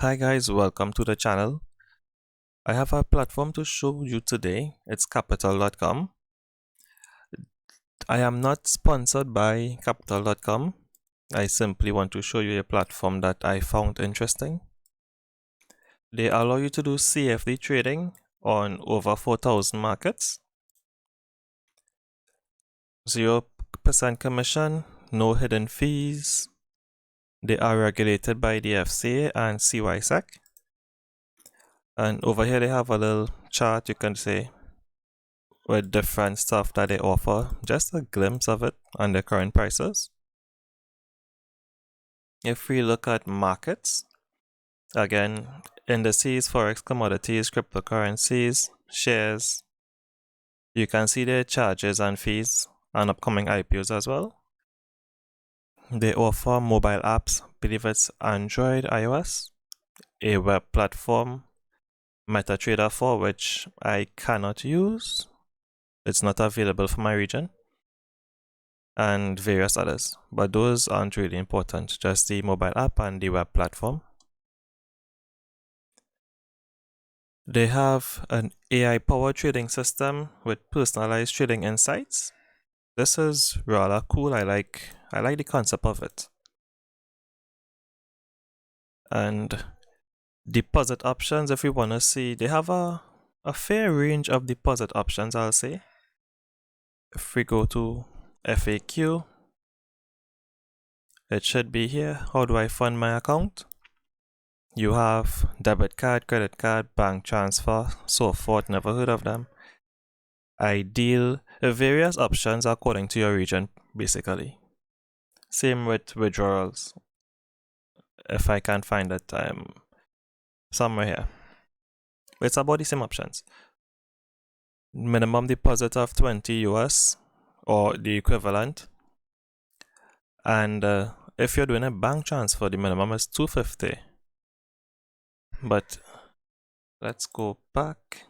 Hi guys, welcome to the channel. I have a platform to show you today. It's capital.com. I am not sponsored by capital.com. I simply want to show you a platform that I found interesting. They allow you to do CFD trading on over 4,000 markets. 0% commission, no hidden fees. They are regulated by the FCA and CYSEC. And over here they have a little chart, you can say, with different stuff that they offer, just a glimpse of it and the current prices. If we look at markets, again, indices, Forex, commodities, cryptocurrencies, shares, you can see their charges and fees and upcoming IPOs as well. They offer mobile apps, believe it's Android, iOS, a web platform, MetaTrader 4, which I cannot use. It's not available for my region, and various others, but those aren't really important, just the mobile app and the web platform. They have an AI powered trading system with personalized trading insights. This is rather cool. I like the concept of it. And deposit options, if you want to see, they have a fair range of deposit options, I'll say. If we go to FAQ, it should be here. How do I fund my account? You have debit card, credit card, bank transfer, so forth. Never heard of them. Ideal, various options according to your region, basically. Same with withdrawals. If I can't find it, I'm somewhere here. It's about the same options. Minimum deposit of 20 US or the equivalent. And if you're doing a bank transfer, the minimum is 250. But let's go back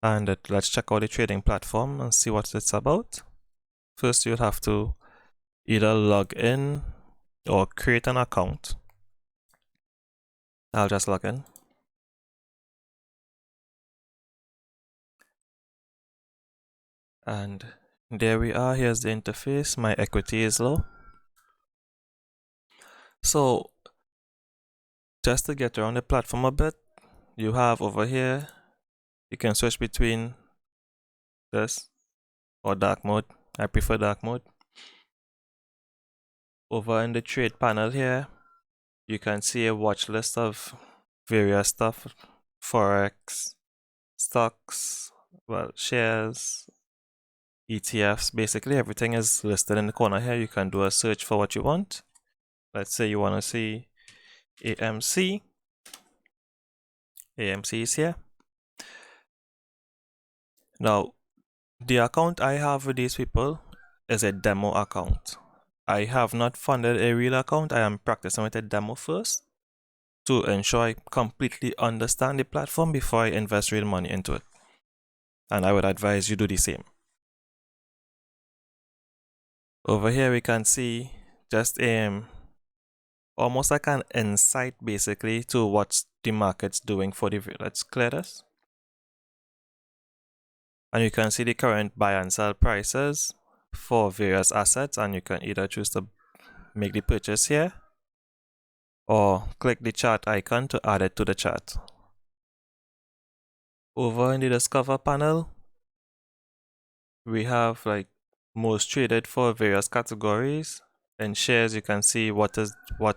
and let's check out the trading platform and see what it's about. First, you'll have to either log in or create an account. I'll just log in. And there we are. Here's the interface. My equity is low. So just to get around the platform a bit, you have over here, you can switch between this or dark mode. I prefer dark mode. Over in the trade panel here, you can see a watch list of various stuff: Forex, stocks, well, shares, ETFs. Basically everything is listed in the corner here. You can do a search for what you want. Let's say you want to see AMC. AMC is here. Now, the account I have with these people is a demo account. I have not funded a real account. I am practicing with a demo first to ensure I completely understand the platform before I invest real money into it. And I would advise you do the same. Over here we can see just almost like an insight basically to what the market's doing for the view. Let's clear this. And you can see the current buy and sell prices for various assets, and you can either choose to make the purchase here or click the chart icon to add it to the chart. Over in the discover panel, we have like most traded for various categories. In shares, you can see what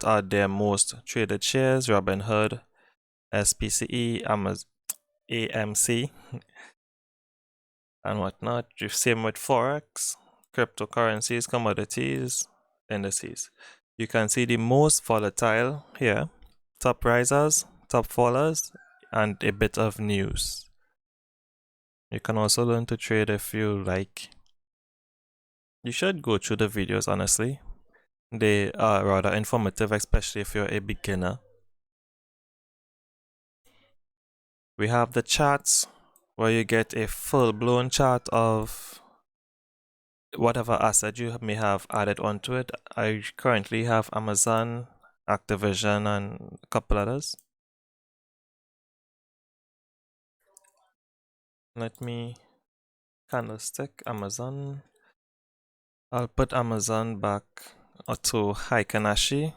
are their most traded shares: Robinhood, SPCE, AMC, and whatnot. Same with Forex, cryptocurrencies, commodities, indices. You can see the most volatile here: top risers, top fallers, and a bit of news. You can also learn to trade if you like. You should go through the videos, honestly. They are rather informative, especially if you're a beginner. We have the charts, where you get a full-blown chart of whatever asset you may have added onto it. I currently have Amazon Activision, and a couple others. Let me candlestick Amazon. I'll put Amazon back to Heikanashi.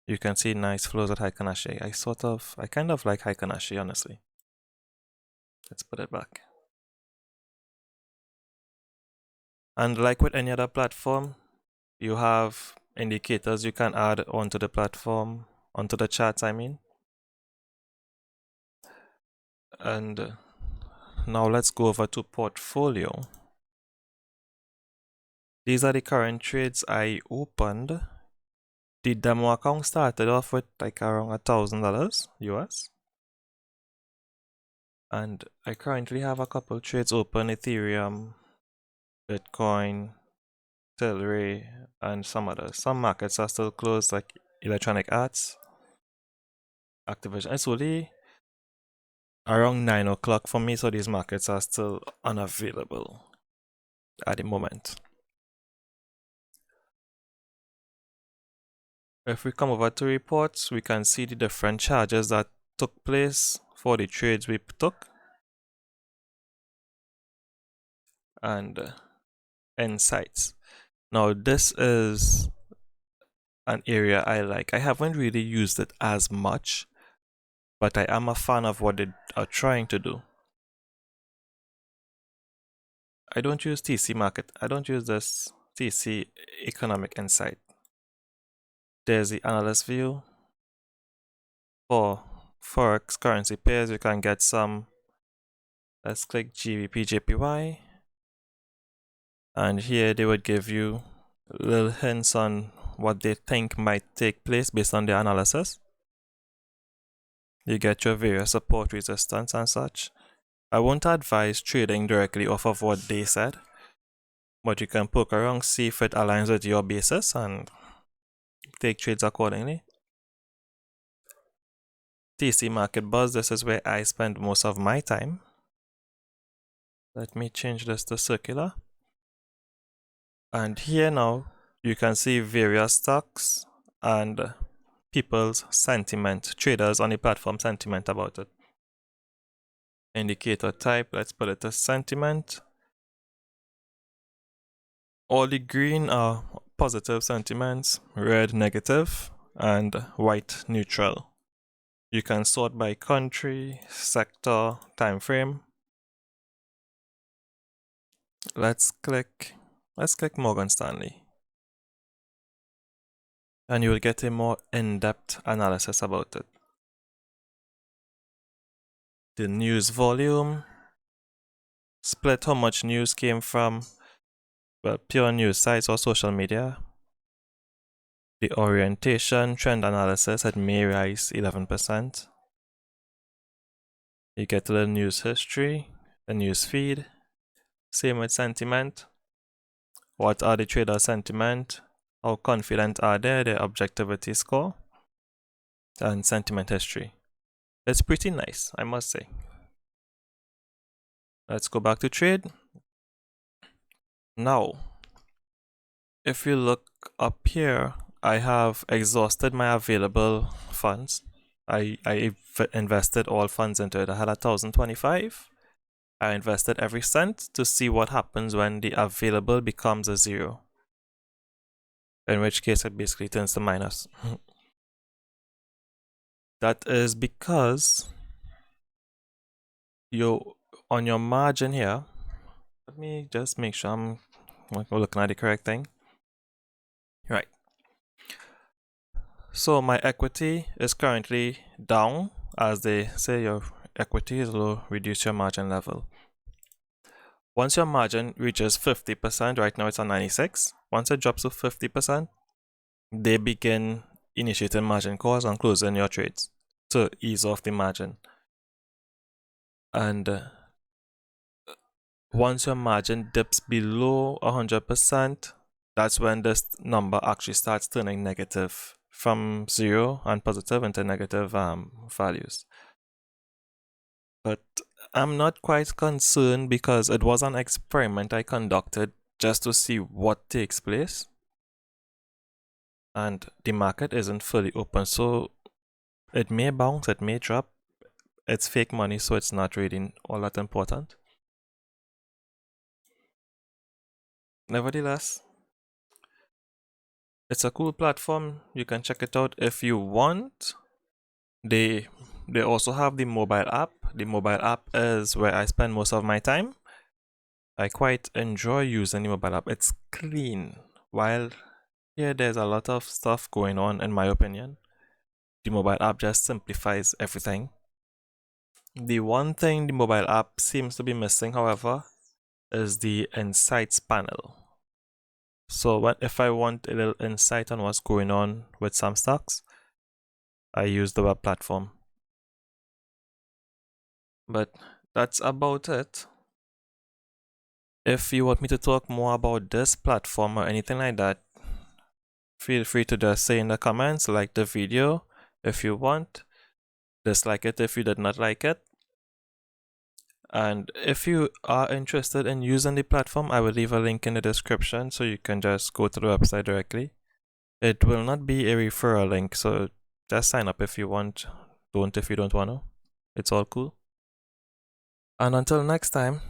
You can see nice flows at Heikanashi. I kind of like Heikanashi, honestly. Let's put it back. And like with any other platform, you have indicators you can add onto the platform, onto the charts, I mean. And now let's go over to portfolio. These are the current trades I opened. The demo account started off with like around $1,000 US. And I currently have a couple trades open: Ethereum, Bitcoin, Tilray, and some others. Some markets are still closed, like Electronic Arts, Activision. It's only around 9 o'clock for me, so these markets are still unavailable at the moment. If we come over to reports, we can see the different charges that took place for the trades we took. And insights. Now this is an area I like. I haven't really used it as much, but I am a fan of what they are trying to do. I don't use TC market. I don't use this TC economic insight. There's the analyst view. For Forex currency pairs, you can get some. Let's click GBP JPY. And here they would give you little hints on what they think might take place based on their analysis. You get your various support, resistance, and such. I won't advise trading directly off of what they said, but you can poke around, see if it aligns with your basis, and take trades accordingly. TC Market Buzz, this is where I spend most of my time. Let me change this to circular. And here now, you can see various stocks and people's sentiment, traders on the platform sentiment about it. Indicator type, let's put it as sentiment. All the green are positive sentiments, red negative, and white neutral. You can sort by country, sector, time frame. Let's click Morgan Stanley. And you will get a more in-depth analysis about it. The news volume, split how much news came from, well, pure news sites or social media. The orientation, trend analysis, it may rise 11%. You get a little news history, the news feed. Same with sentiment. What are the trader sentiment? How confident are they? Their objectivity score. And sentiment history. It's pretty nice, I must say. Let's go back to trade. Now, if you look up here, I have exhausted my available funds. I invested all funds into it. I had 1,025. I invested every cent to see what happens when the available becomes a zero. In which case it basically turns to minus. That is because on your margin here, let me just make sure I'm looking at the correct thing. Right. So my equity is currently down. As they say, your equity is low, reduce your margin level. Once your margin reaches 50%, right now it's on 96. Once it drops to 50%, they begin initiating margin calls and closing your trades to ease off the margin. And once your margin dips below 100%, that's when this number actually starts turning negative from zero and positive into negative values. But I'm not quite concerned because it was an experiment I conducted just to see what takes place. and the market isn't fully open, so it may bounce, it may drop. It's fake money, so it's not really all that important. Nevertheless, it's a cool platform. You can check it out if you want. They also have the mobile app. The mobile app is where I spend most of my time. I quite enjoy using the mobile app. It's clean. While here there's a lot of stuff going on, in my opinion, the mobile app just simplifies everything. The one thing the mobile app seems to be missing, however, is the insights panel. So if I want a little insight on what's going on with some stocks, I use the web platform. But that's about it. If you want me to talk more about this platform or anything like that, feel free to just say in the comments, like the video if you want, dislike it if you did not like it. And if you are interested in using the platform, I will leave a link in the description so you can just go to the website directly. It will not be a referral link, so just sign up if you want. Don't if you don't want to. It's all cool. And until next time,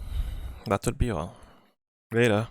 that would be all. Later.